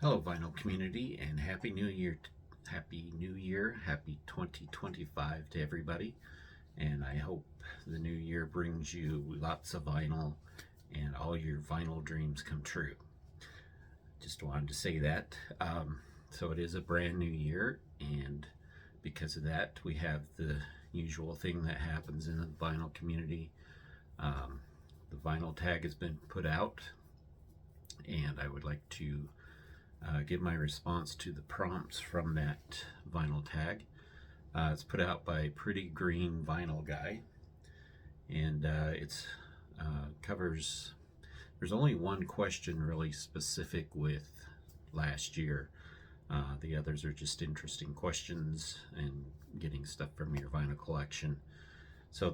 Hello, vinyl community, and Happy New Year! Happy New Year! Happy 2025 to everybody. And I hope the new year brings you lots of vinyl and all your vinyl dreams come true. Just wanted to say that. So it is a brand new year, and because of that, we have the usual thing that happens in the vinyl community. Um, the vinyl tag has been put out, and I would like to give my response to the prompts from that vinyl tag. It's put out by Pretty Green Vinyl Guy, and it's covers. There's only one question really specific with last year. The others are just interesting questions and getting stuff from your vinyl collection. So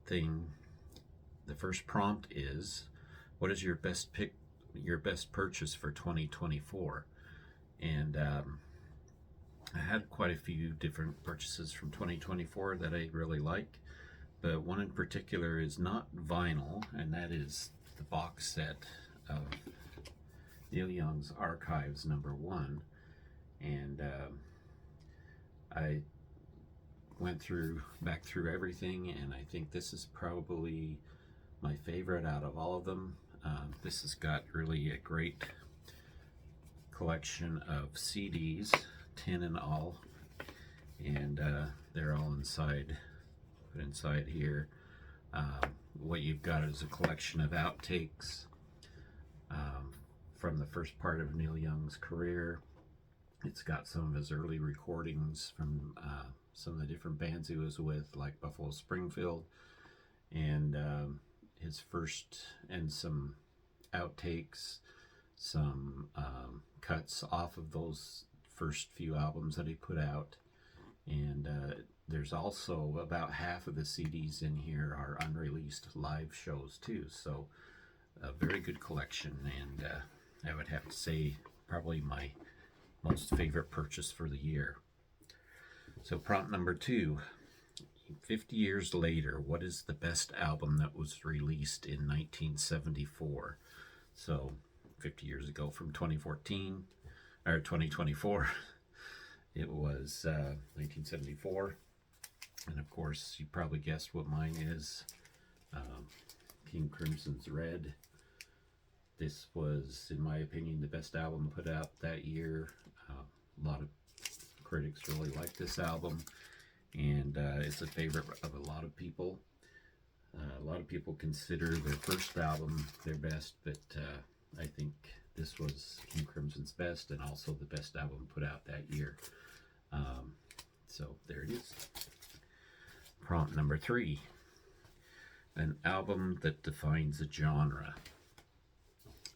thing, the first prompt is, what is your best purchase for 2024? And I had quite a few different purchases from 2024 that I really like, but one in particular is not vinyl, and that is the box set of Neil Young's Archives #1. And I went back through everything, and I think this is probably my favorite out of all of them. This has got really a great collection of CDs, 10 in all, and they're all put inside here. What you've got is a collection of outtakes um, from the first part of Neil Young's career. It's got some of his early recordings from some of the different bands he was with, like Buffalo Springfield, and his first, and some outtakes, some cuts off of those first few albums that he put out. And there's also about half of the CDs in here are unreleased live shows too. So a very good collection, and I would have to say probably my most favorite purchase for the year. So prompt number 2, 50 years later, what is the best album that was released in 1974? So 50 years ago from 2014 or 2024, it was 1974. And of course, you probably guessed what mine is. King Crimson's Red. This was, in my opinion, the best album put out that year. A lot of critics really like this album, and it's a favorite of a lot of people. A lot of people consider their first album their best, but I think this was King Crimson's best, and also the best album put out that year. So there it is. Prompt number 3, an album that defines a genre.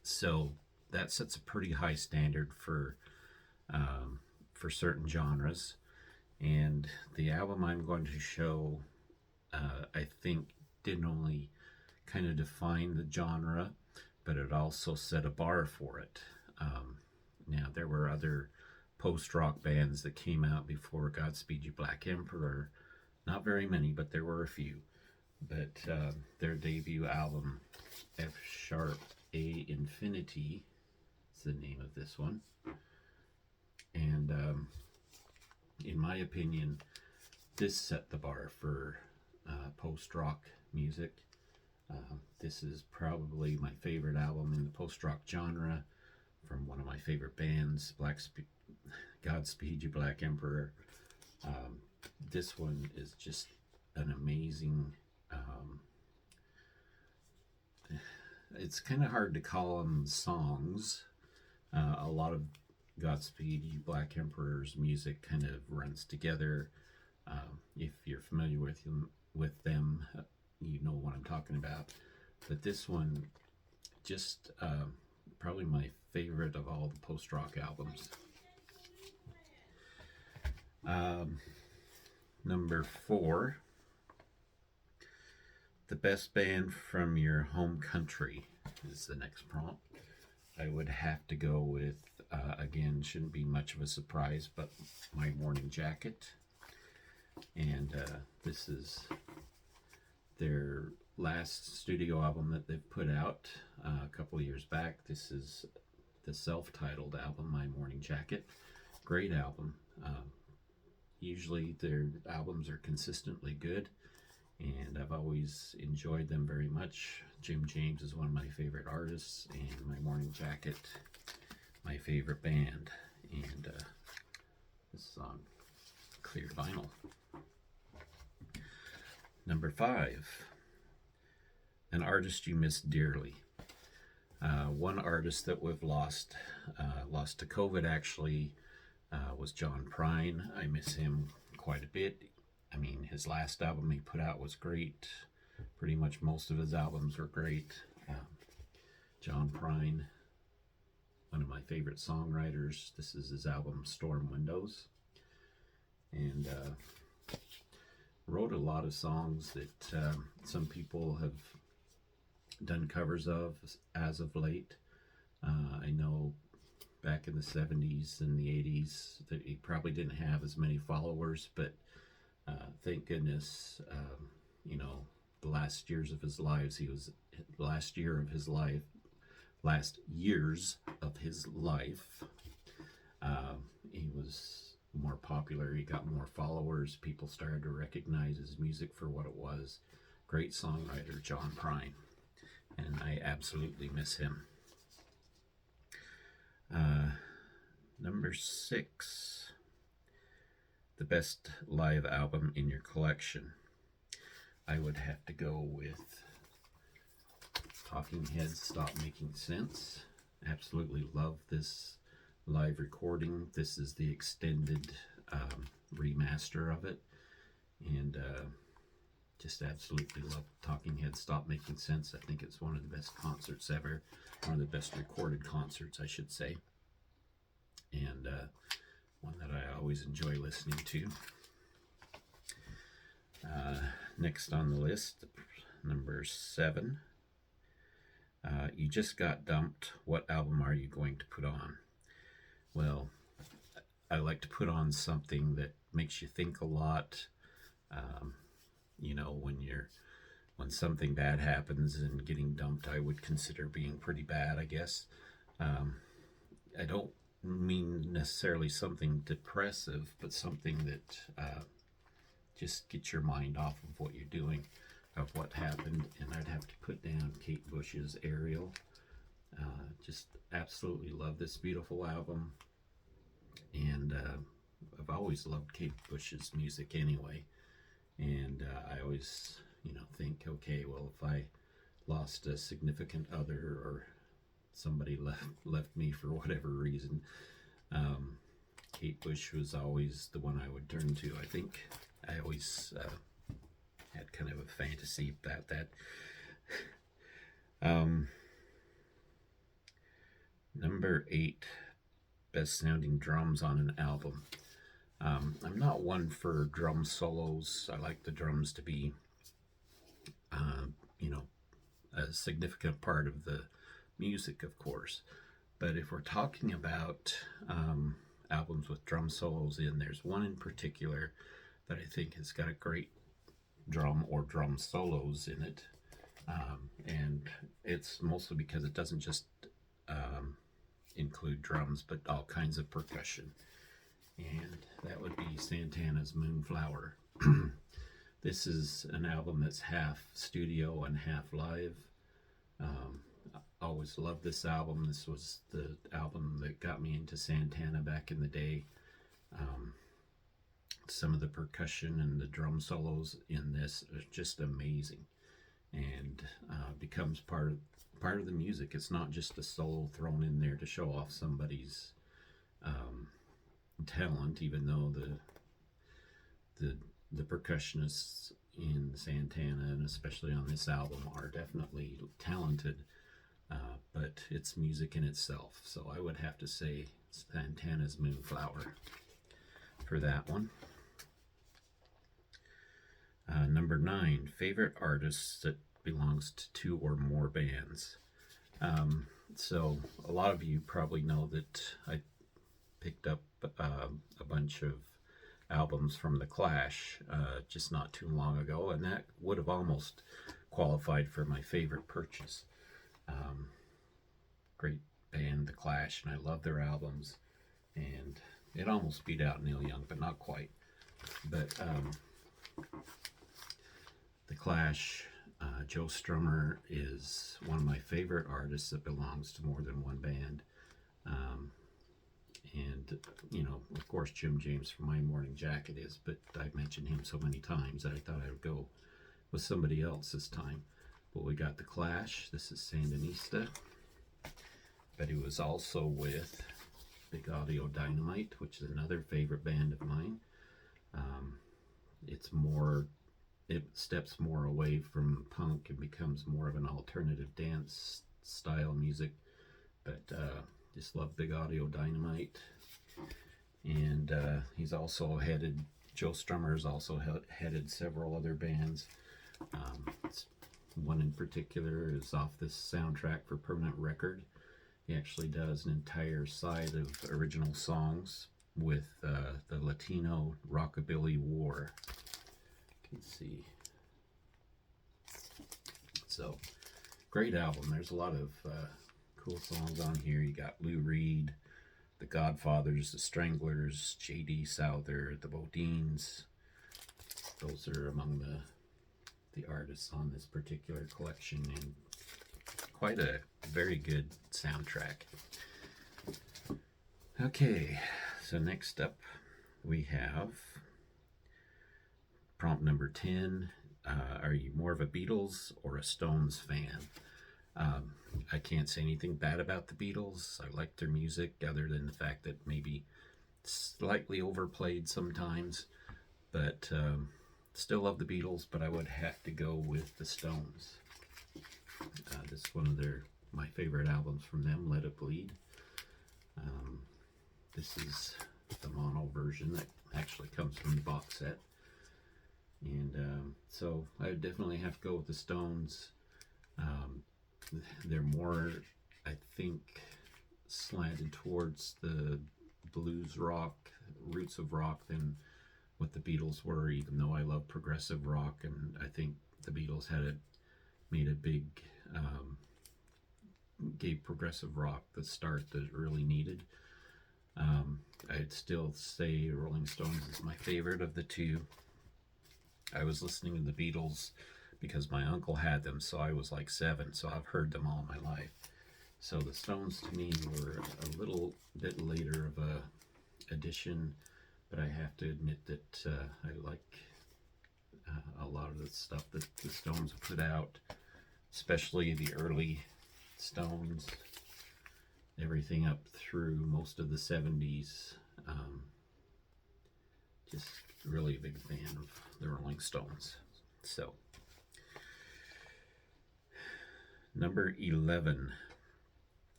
So that sets a pretty high standard for certain genres, and the album I'm going to show, I think, didn't only kind of define the genre, but it also set a bar for it. Now, there were other post-rock bands that came out before Godspeed You Black Emperor. Not very many, but there were a few. But their debut album, F Sharp A Infinity, is the name of this one. And in my opinion, this set the bar for post-rock music. This is probably my favorite album in the post-rock genre from one of my favorite bands, Godspeed You Black Emperor. This one is just an amazing. It's kind of hard to call them songs. A lot of Godspeed You Black Emperor's music kind of runs together. If you're familiar with them, you know what I'm talking about. But this one, just probably my favorite of all the post-rock albums. Number 4, the best band from your home country is the next prompt. I would have to go with, again, shouldn't be much of a surprise, but My Morning Jacket. And this is their last studio album that they've put out a couple of years back. This is the self-titled album, My Morning Jacket. Great album. Usually their albums are consistently good, and I've always enjoyed them very much. Jim James is one of my favorite artists, and My Morning Jacket, my favorite band. And this is on clear vinyl. Number 5, an artist you miss dearly. One artist that we've lost to COVID actually, was John Prine. I miss him quite a bit. I mean, his last album he put out was great. Pretty much most of his albums were great. John Prine, one of my favorite songwriters. This is his album Storm Windows. And wrote a lot of songs that some people have done covers of as of late. I know back in the 70s and the 80s that he probably didn't have as many followers, but thank goodness, the last years of his lives, last years of his life, he was more popular. He got more followers. People started to recognize his music for what it was. Great songwriter, John Prine, and I absolutely miss him. Number 6, the best live album in your collection. I would have to go with Talking Heads' Stop Making Sense. Absolutely love this live recording. This is the extended remaster of it, and just absolutely love Talking Heads' Stop Making Sense. I think it's one of the best concerts ever, one of the best recorded concerts, I should say, and one that I always enjoy listening to. Next on the list, number 7, you just got dumped. What album are you going to put on? Well, I like to put on something that makes you think a lot. When something bad happens, and getting dumped I would consider being pretty bad, I guess. I don't mean necessarily something depressive, but something that just gets your mind off of what you're doing, of what happened. And I'd have to put down Kate Bush's Ariel. Just absolutely love this beautiful album, and I've always loved Kate Bush's music anyway, and I always think, okay, well, if I lost a significant other or somebody left me for whatever reason, Kate Bush was always the one I would turn to. I think I always had kind of a fantasy about that. Number 8, best sounding drums on an album. I'm not one for drum solos. I like the drums to be, a significant part of the music, of course. But if we're talking about albums with drum solos in, there's one in particular that I think has got a great drum or drum solos in it. And it's mostly because it doesn't just include drums, but all kinds of percussion. And that would be Santana's Moonflower. This is an album that's half studio and half live. I always loved this album. This was the album that got me into Santana back in the day. Some of the percussion and the drum solos in this are just amazing, and becomes part of the music. It's not just a solo thrown in there to show off somebody's talent, even though the percussionists in Santana, and especially on this album, are definitely talented, but it's music in itself. So I would have to say Santana's Moonflower for that one. Number 9, favorite artists that belongs to 2 or more bands. So a lot of you probably know that I picked up a bunch of albums from The Clash just not too long ago, and that would have almost qualified for my favorite purchase. Great band, The Clash, and I love their albums. And it almost beat out Neil Young, but not quite. But The Clash, Joe Strummer is one of my favorite artists that belongs to more than one band. And, you know, of course, Jim James from My Morning Jacket is, but I've mentioned him so many times that I thought I would go with somebody else this time. But we got The Clash. This is Sandinista. But he was also with Big Audio Dynamite, which is another favorite band of mine. It steps more away from punk and becomes more of an alternative dance style music. But just love Big Audio Dynamite. And he's also Joe Strummer's also headed several other bands. One in particular is off this soundtrack for Permanent Record. He actually does an entire side of original songs with the Latino Rockabilly War. You can see. So, great album. There's a lot of cool songs on here. You got Lou Reed, the Godfathers, the Stranglers, J.D. Souther, the Bodines. Those are among the artists on this particular collection, and quite a very good soundtrack. Okay, so next up we have prompt number 10. Are you more of a Beatles or a Stones fan? I can't say anything bad about the Beatles. I like their music, other than the fact that maybe slightly overplayed sometimes. But still love the Beatles, but I would have to go with the Stones. This is one of my favorite albums from them, Let It Bleed. This is the mono version that actually comes from the box set. And so I would definitely have to go with the Stones. They're more, I think, slanted towards the blues rock, roots of rock than what the Beatles were, even though I love progressive rock, and I think the Beatles made a big, gave progressive rock the start that it really needed. I'd still say Rolling Stones is my favorite of the two. I was listening to the Beatles because my uncle had them, so I was like 7, so I've heard them all my life. So the Stones to me were a little bit later of a addition, but I have to admit that I like a lot of the stuff that the Stones put out, especially the early Stones, everything up through most of the 70s. Just really a big fan of the Rolling Stones. So, number 11.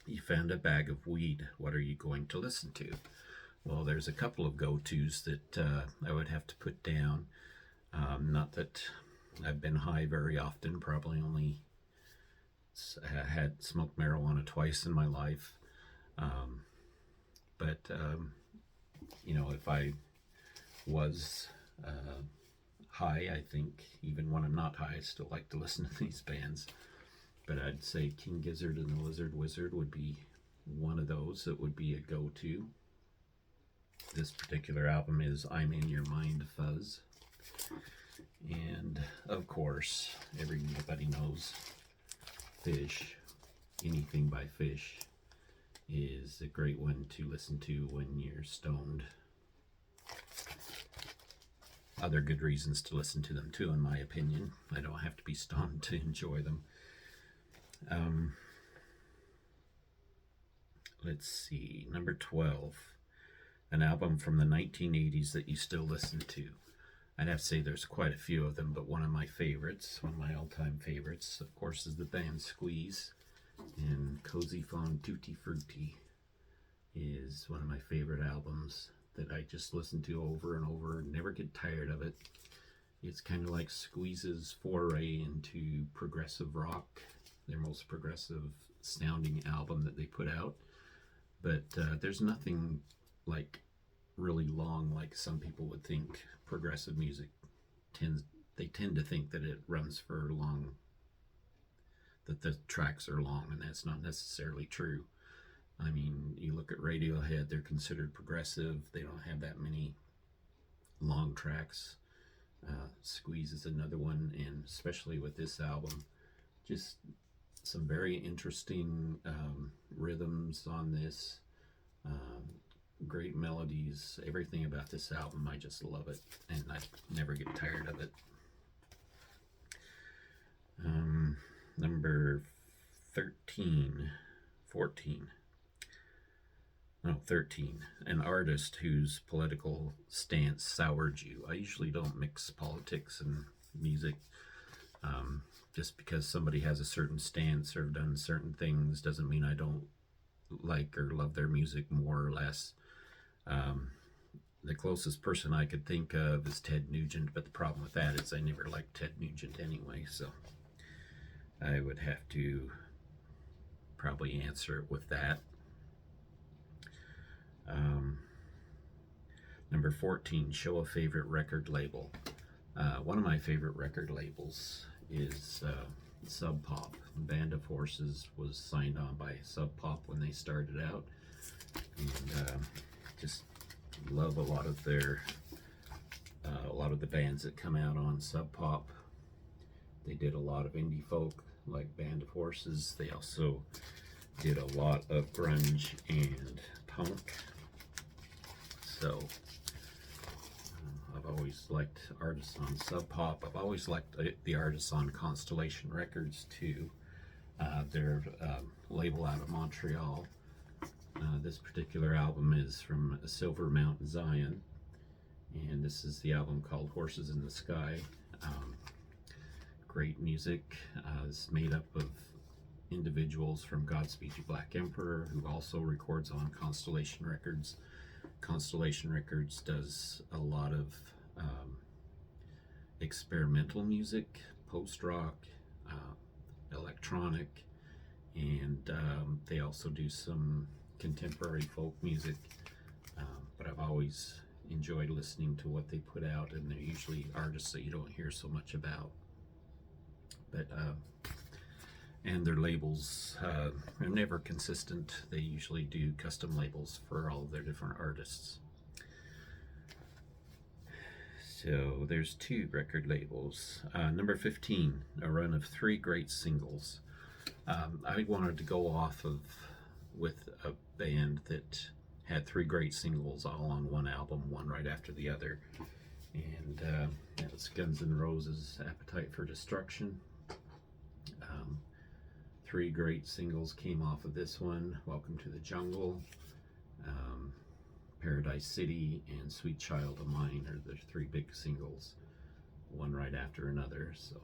You found a bag of weed. What are you going to listen to? Well, there's a couple of go-tos that I would have to put down. Not that I've been high very often, probably only had smoked marijuana twice in my life. But you know, if I was high, I think even when I'm not high, I still like to listen to these bands. But I'd say King Gizzard and the Lizard Wizard would be one of those that would be a go-to. This particular album is I'm in Your Mind Fuzz. And of course, everybody knows Fish. Anything by Fish is a great one to listen to when you're stoned. Other good reasons to listen to them too, in my opinion. I don't have to be stoned to enjoy them. Let's see, number 12. An album from the 1980s that you still listen to. I'd have to say there's quite a few of them, but one of my favorites, one of my all-time favorites, of course, is the band Squeeze. And Cozy Fun Tutti Frutti is one of my favorite albums that I just listen to over and over and never get tired of it. It's kind of like Squeeze's foray into progressive rock, their most progressive sounding album that they put out. But there's nothing like really long like some people would think progressive music they tend to think that it runs for long, that the tracks are long, and that's not necessarily true. I mean, you look at Radiohead, they're considered progressive. They don't have that many long tracks. Squeeze is another one, and especially with this album, just some very interesting rhythms on this. Um, Great melodies. Everything about this album, I just love it, and I never get tired of it. Number 13, 14. No, 13. An artist whose political stance soured you. I usually don't mix politics and music. Just because somebody has a certain stance or done certain things doesn't mean I don't like or love their music more or less. The closest person I could think of is Ted Nugent, but the problem with that is I never liked Ted Nugent anyway, so I would have to probably answer it with that. Number 14, show a favorite record label. One of my favorite record labels is Sub Pop. Band of Horses was signed on by Sub Pop when they started out, and just love a lot of the bands that come out on Sub Pop. They did a lot of indie folk like Band of Horses. They also did a lot of grunge and punk. So I've always liked artists on Sub Pop. I've always liked the artists on Constellation Records too. They're label out of Montreal. This particular album is from Silver Mount Zion, and this is the album called Horses in the Sky. Great music. It's made up of individuals from Godspeed You Black Emperor, who also records on Constellation Records. Constellation Records does a lot of experimental music, post-rock, electronic, and they also do some contemporary folk music, but I've always enjoyed listening to what they put out, and they're usually artists that you don't hear so much about. But and their labels are never consistent. They usually do custom labels for all of their different artists. So there's 2 record labels. Number 15, a run of 3 great singles. I wanted to go off of with a band that had 3 great singles all on one album, one right after the other. And that was Guns N' Roses' Appetite for Destruction. 3 great singles came off of this one: Welcome to the Jungle, Paradise City, and Sweet Child of Mine are the 3 big singles, one right after another. So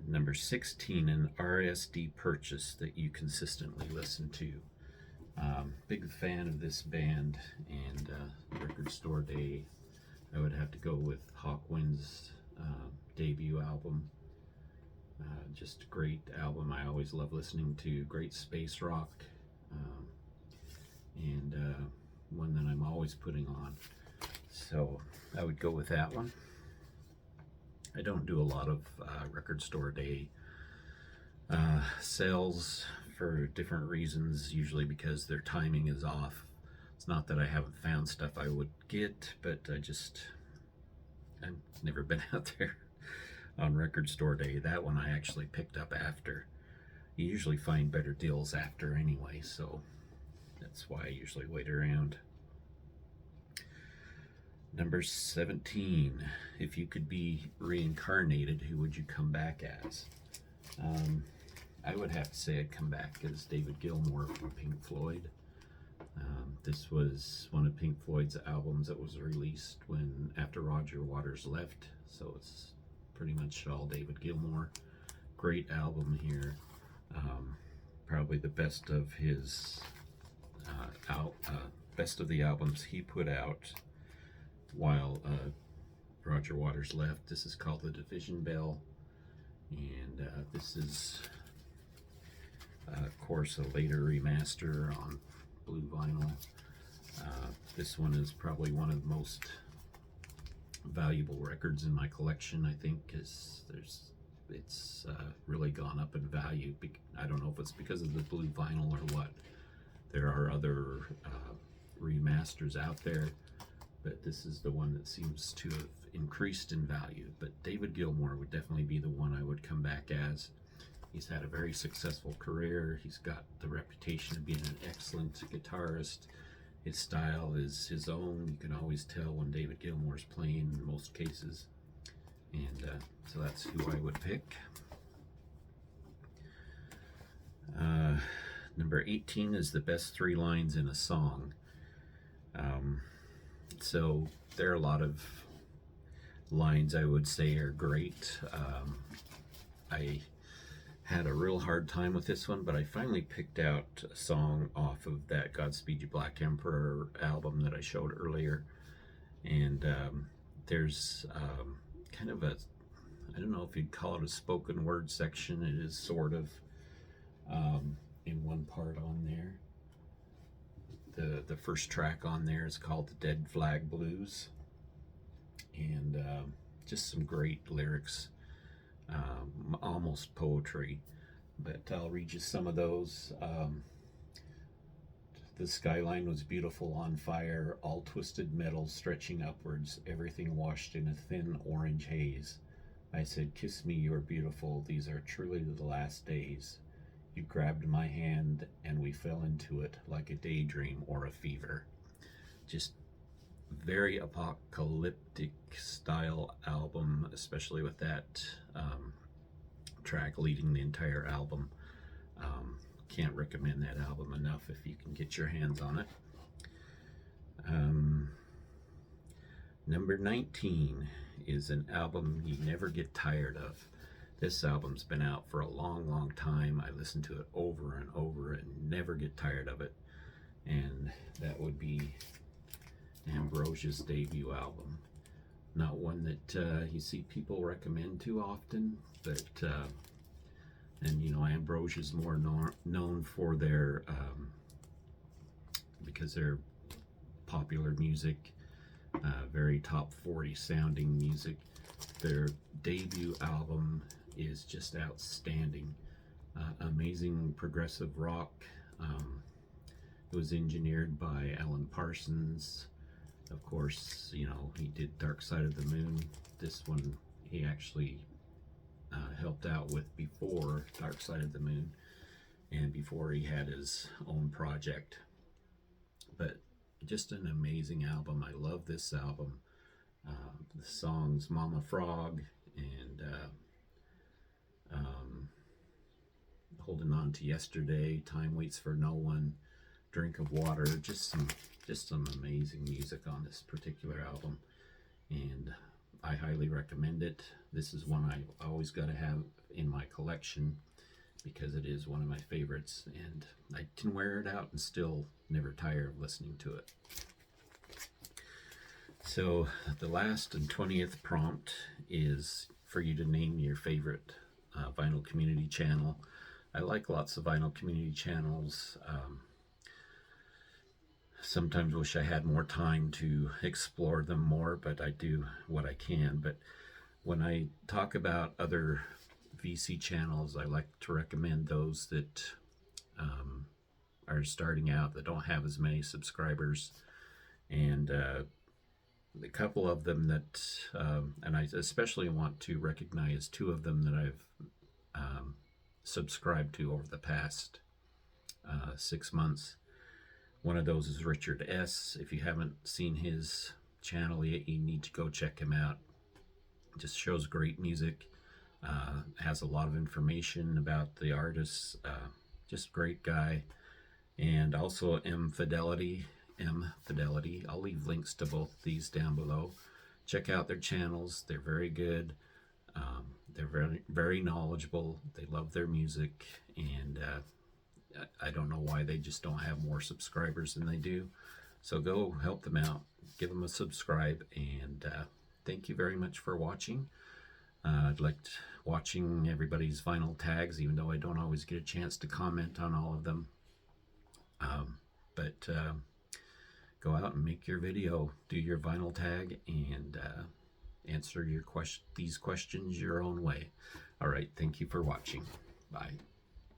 number 16, an RSD purchase that you consistently listen to. Big fan of this band, and Record Store Day, I would have to go with Hawkwind's debut album. Just a great album. I always love listening to great space rock, and one that I'm always putting on. So I would go with that one. I don't do a lot of Record Store Day sales for different reasons, usually because their timing is off. It's not that I haven't found stuff I would get, but I've never been out there on Record Store Day. That one I actually picked up after. You usually find better deals after anyway, so that's why I usually wait around. Number 17, if you could be reincarnated, who would you come back as? I would have to say I'd come back as David Gilmour from Pink Floyd. This was one of Pink Floyd's albums that was released after Roger Waters left, so it's pretty much all David Gilmour. Great album here. Probably the best of his best of the albums he put out while Roger Waters left. This is called The Division Bell, and this is of course a later remaster on blue vinyl. This one is probably one of the most valuable records in my collection, I think, because it's really gone up in value. I don't know if it's because of the blue vinyl or what. There are other remasters out there, but this is the one that seems to have increased in value. But David Gilmour would definitely be the one I would come back as. He's had a very successful career. He's got the reputation of being an excellent guitarist. His style is his own. You can always tell when David Gilmour's playing in most cases. And so that's who I would pick. Number 18 is the best 3 lines in a song. So there are a lot of lines I would say are great. I had a real hard time with this one, but I finally picked out a song off of that Godspeed You Black Emperor album that I showed earlier. And there's kind of a, I don't know if you'd call it a spoken word section. It is sort of in one part on there. The first track on there is called The Dead Flag Blues. And just some great lyrics. Almost poetry, but I'll read you some of those. The skyline was beautiful on fire, all twisted metal stretching upwards, everything washed in a thin orange haze. I said, kiss me, you're beautiful, these are truly the last days. You grabbed my hand and we fell into it like a daydream or a fever. Just very apocalyptic style album, especially with that track leading the entire album. Can't recommend that album enough if you can get your hands on it. Number 19 is an album you never get tired of. This album's been out for a long time. I listen to it over and over and never get tired of it. And that would be Ambrosia's debut album. Not one that you see people recommend too often, but and you know, Ambrosia's more known for their because they're popular music, very top 40 sounding music. Their debut album is just outstanding. Amazing progressive rock. It was engineered by Alan Parsons. Of course, you know, he did Dark Side of the Moon. This one he actually helped out with before Dark Side of the Moon and before he had his own project. But just an amazing album. I love this album. The songs Mama Frog and Holding On to Yesterday, Time Waits for No One, Drink of Water, just some amazing music on this particular album, and I highly recommend it. This is one I always got to have in my collection because it is one of my favorites, and I can wear it out and still never tire of listening to it. So the last and 20th prompt is for you to name your favorite vinyl community channel. I like lots of vinyl community channels. Sometimes wish I had more time to explore them more, but I do what I can. But when I talk about other VC channels, I like to recommend those that are starting out, that don't have as many subscribers. And a couple of them that, and I especially want to recognize 2 of them that I've subscribed to over the past 6 months. One of those is Richard S. If you haven't seen his channel yet, you need to go check him out. Just shows great music, has a lot of information about the artists, just great guy. And also M Fidelity. I'll leave links to both these down below. Check out their channels. They're very good. They're very knowledgeable. They love their music, and I don't know why they just don't have more subscribers than they do. So go help them out. Give them a subscribe, and thank you very much for watching. I'd liked watching everybody's vinyl tags, even though I don't always get a chance to comment on all of them. But go out and make your video, do your vinyl tag, and answer these questions your own way. All right, thank you for watching. Bye.